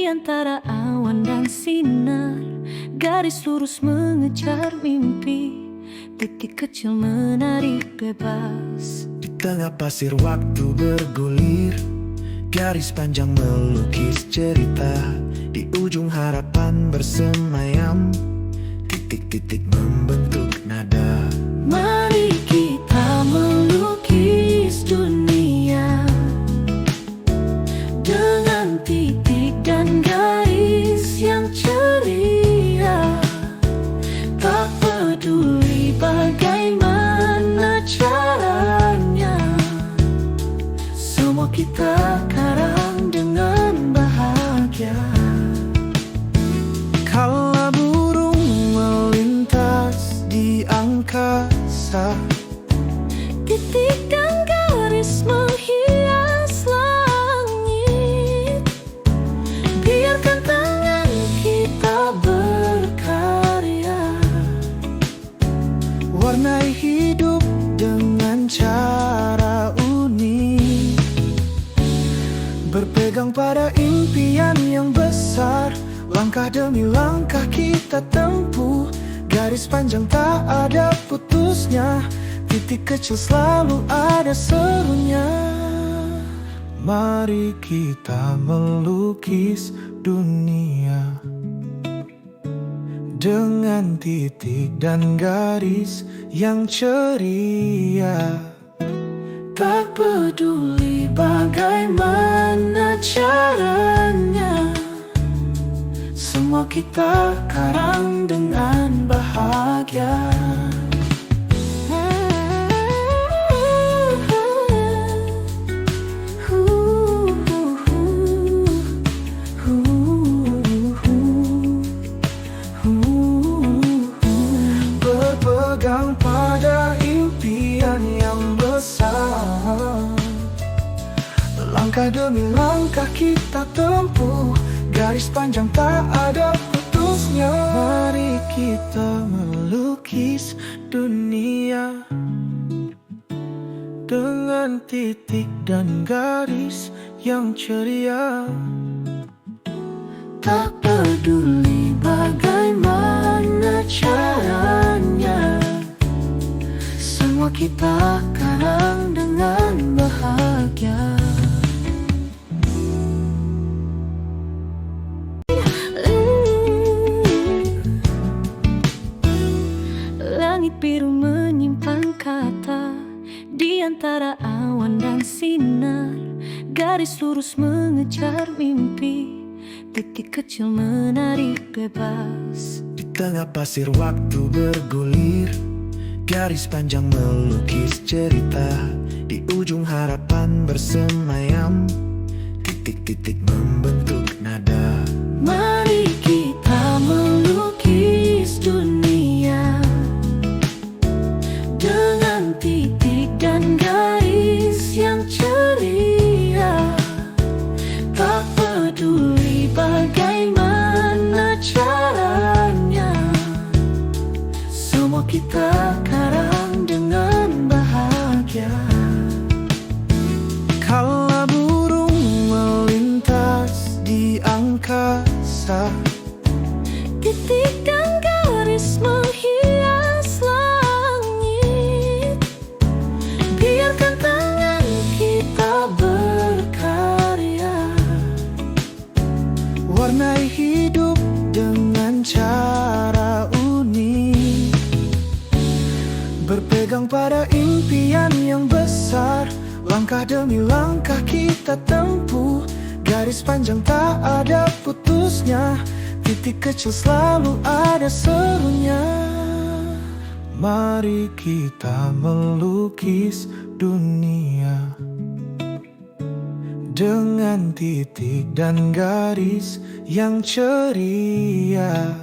antara awan dan sinar, garis lurus mengejar mimpi, titik kecil menari bebas. Di tengah pasir waktu bergulir, garis panjang melukis cerita. Di ujung harapan bersemayam, titik-titik membentuk nada. Mari kita melukis dunia dengan titik dan garis yang ceria. Tak peduli bagaimana caranya, semua kita karang dengan bahagia. Kala burung melintas di angkasa, titik dan garis menghias langit. Biarkan tangan kita berkarya, warnai hidup dengan cara unik. Berpegang pada impian yang besar, langkah demi langkah kita tempuh. Garis panjang tak ada putusnya, titik kecil selalu ada serunya. Mari kita melukis dunia dengan titik dan garis yang ceria. tak peduli bagaimana caranya, semua kita karang dengan bahagia. Berpegang pada impian yang besar, langkah demi langkah kita tempuh. Garis panjang tak ada putusnya. Mari kita melukis dunia dengan titik dan garis yang ceria. Tak peduli bagaimana caranya, semua kita karang dengan bahagia. Langit biru menyimpan kata, di antara awan dan sinar, garis lurus mengejar mimpi, titik kecil menari bebas. Di tengah pasir waktu bergulir, garis panjang melukis cerita. Di ujung harapan bersemayam, titik-titik membentuk nada. Mari kita melukis dunia dengan titik dan garis yang ceria. Tak peduli bagaimana caranya, semua kita karang dengan bahagia. Kala burung melintas di angkasa, titik dan garis menghias langit. Biarkan tangan kita berkarya, warnai hidup dengan cara unik. Berpegang pada impian yang besar, langkah demi langkah kita tempuh. Garis panjang tak ada putusnya, titik kecil selalu ada serunya. Mari kita melukis dunia dengan titik dan garis yang ceria.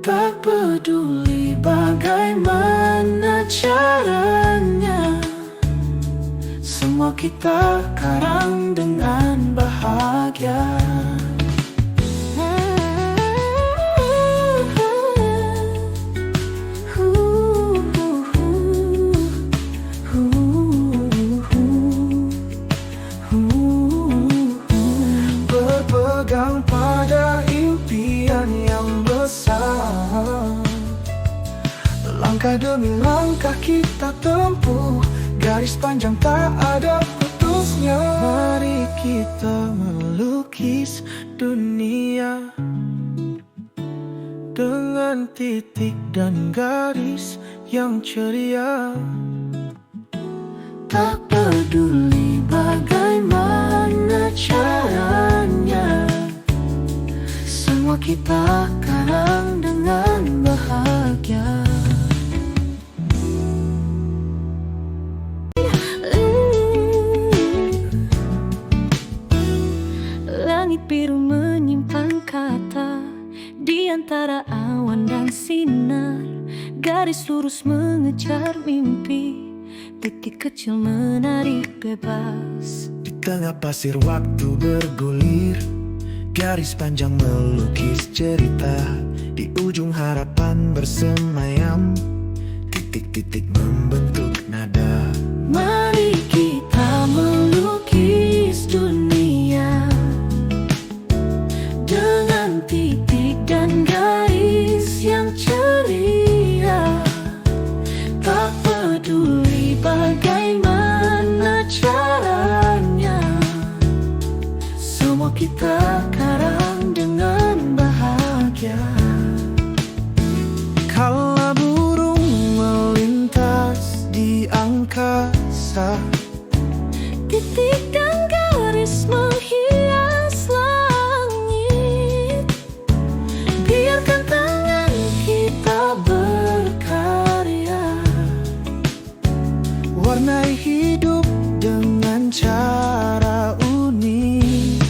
tak peduli bagaimana caranya, semua kita karang dengan bahagia. Berpegang demi langkah kita tempuh, garis panjang tak ada putusnya. Mari kita melukis dunia dengan titik dan garis yang ceria. Tak peduli bagaimana caranya, semua kita karang dengan bahagia. Langit biru menyimpan kata di antara awan dan sinar, garis lurus mengejar mimpi, titik kecil menari bebas. Di tengah pasir waktu bergulir, garis panjang melukis cerita. Di ujung harapan bersemayam, titik-titik membentuk nada. Mari kita melukis dunia dengan titik dan garis yang ceria. Tak peduli bagaimana caranya, semua kita karang dengan bahagia. Kala burung melintas di angkasa, titik dan garis menghias langit. Biarkan tangan kita berkarya, warnai hidup dengan cara unik.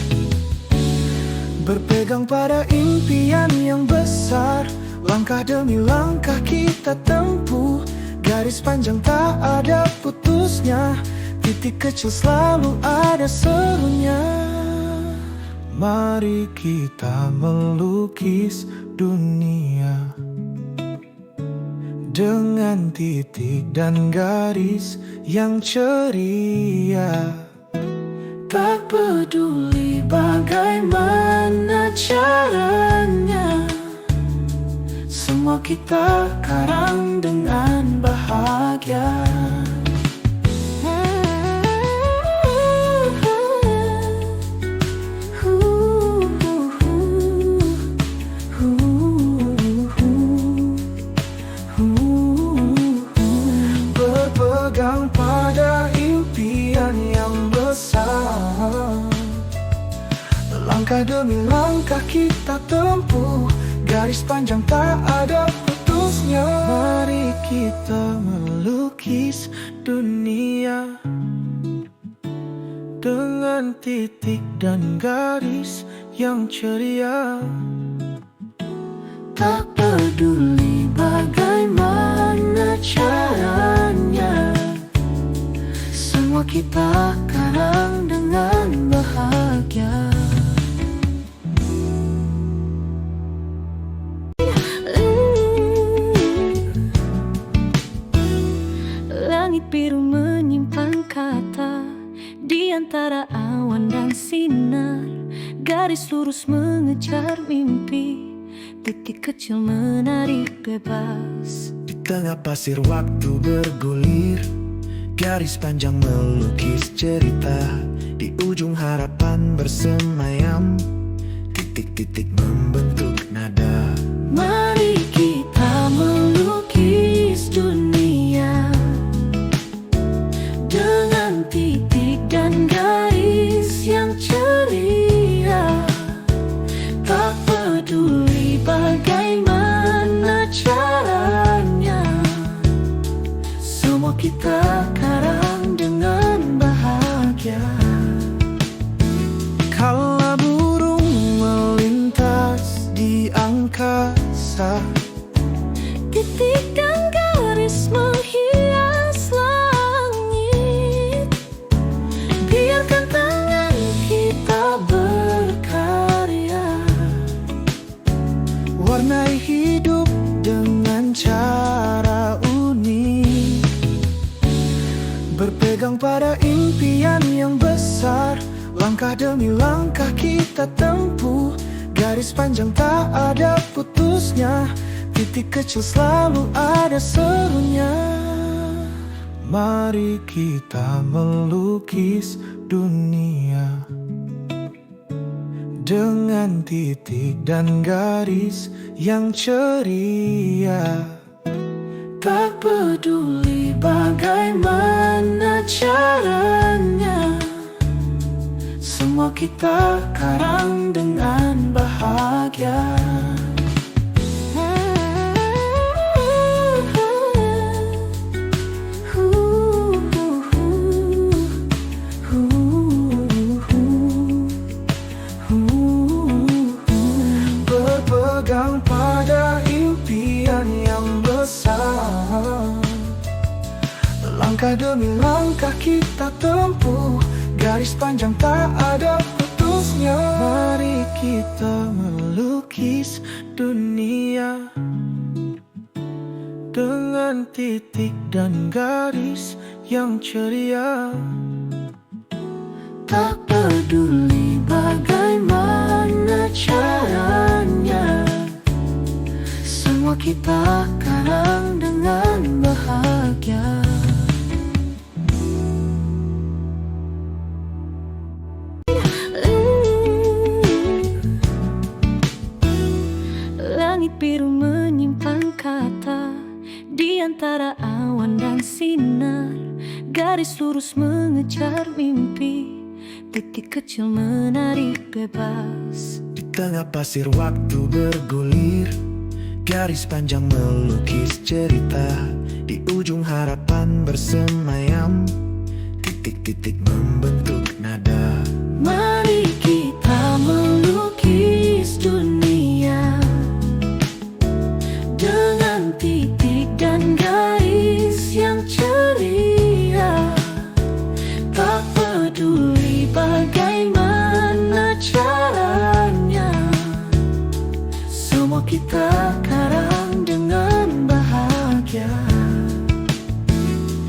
Berpegang pada impian yang besar, langkah demi langkah kita tempuh, garis panjang tak ada putusnya, titik kecil selalu ada serunya. Mari kita melukis dunia dengan titik dan garis yang ceria. tak peduli bagaimana caranya, semua kita karang dengan bahagia. Berpegang pada impian yang besar, langkah demi langkah kita tempuh, garis panjang tak ada putusnya. Mari kita melukis dunia dengan titik dan garis yang ceria. Tak peduli bagaimana caranya, semua kita karang dengan bahagia. Langit biru menyimpan kata di antara awan dan sinar, garis lurus mengejar mimpi, titik kecil menari bebas. Di tengah pasir waktu bergulir, garis panjang melukis cerita. Di ujung harapan bersemayam, titik-titik membentuk nada. Mari kita melukis dunia dengan titik dan garis yang ceria. Tak peduli bagaimana caranya, semua kita karang dengan bahagia. Kala burung melintas di angkasa, titik dan garis menghias langit. Biarkan tangan kita berkarya, warnai hidup dengan cara unik. Berpegang pada impian yang besar, langkah demi langkah kita tempuh, garis panjang tak ada putusnya, Titik kecil selalu ada serunya. Mari kita melukis dunia dengan titik dan garis yang ceria. Tak peduli bagaimana caranya, semua kita karang dengan bahagia. Berpegang pada impian yang besar, langkah demi langkah kita tempuh, garis panjang tak ada putusnya. Mari kita melukis dunia dengan titik dan garis yang ceria. Tak peduli bagaimana caranya, semua kita karang dengan bahagia. Langit biru menyimpan kata di antara awan dan sinar. Garis lurus mengejar mimpi, titik kecil menari bebas. Di tengah pasir waktu bergulir, garis panjang melukis cerita. Di ujung harapan bersemayam, titik-titik membentuk nada. Mari kita melukis dunia dengan titik dan garis yang ceria. Tak peduli bagaimana caranya, semua kita karang dengan bahagia.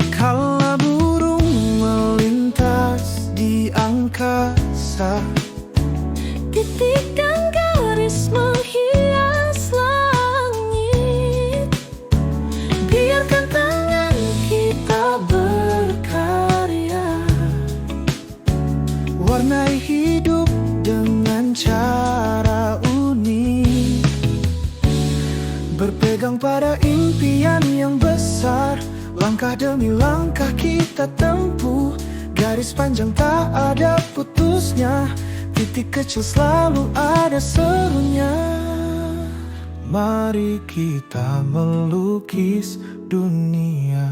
Kala burung melintas di angkasa, titik dan garis menghias langit. Biarkan tangan kita berkarya, warnai hidup dengan cara unik. Berpegang pada impian yang besar, langkah demi langkah kita tempuh, garis panjang tak ada putusnya, titik kecil selalu ada serunya. Mari kita melukis dunia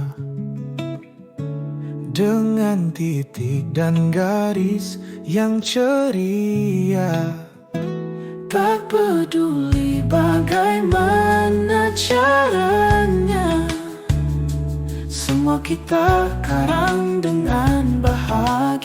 dengan titik dan garis yang ceria. Tak peduli bagaimana caranya, semua kita karang dengan bahagia.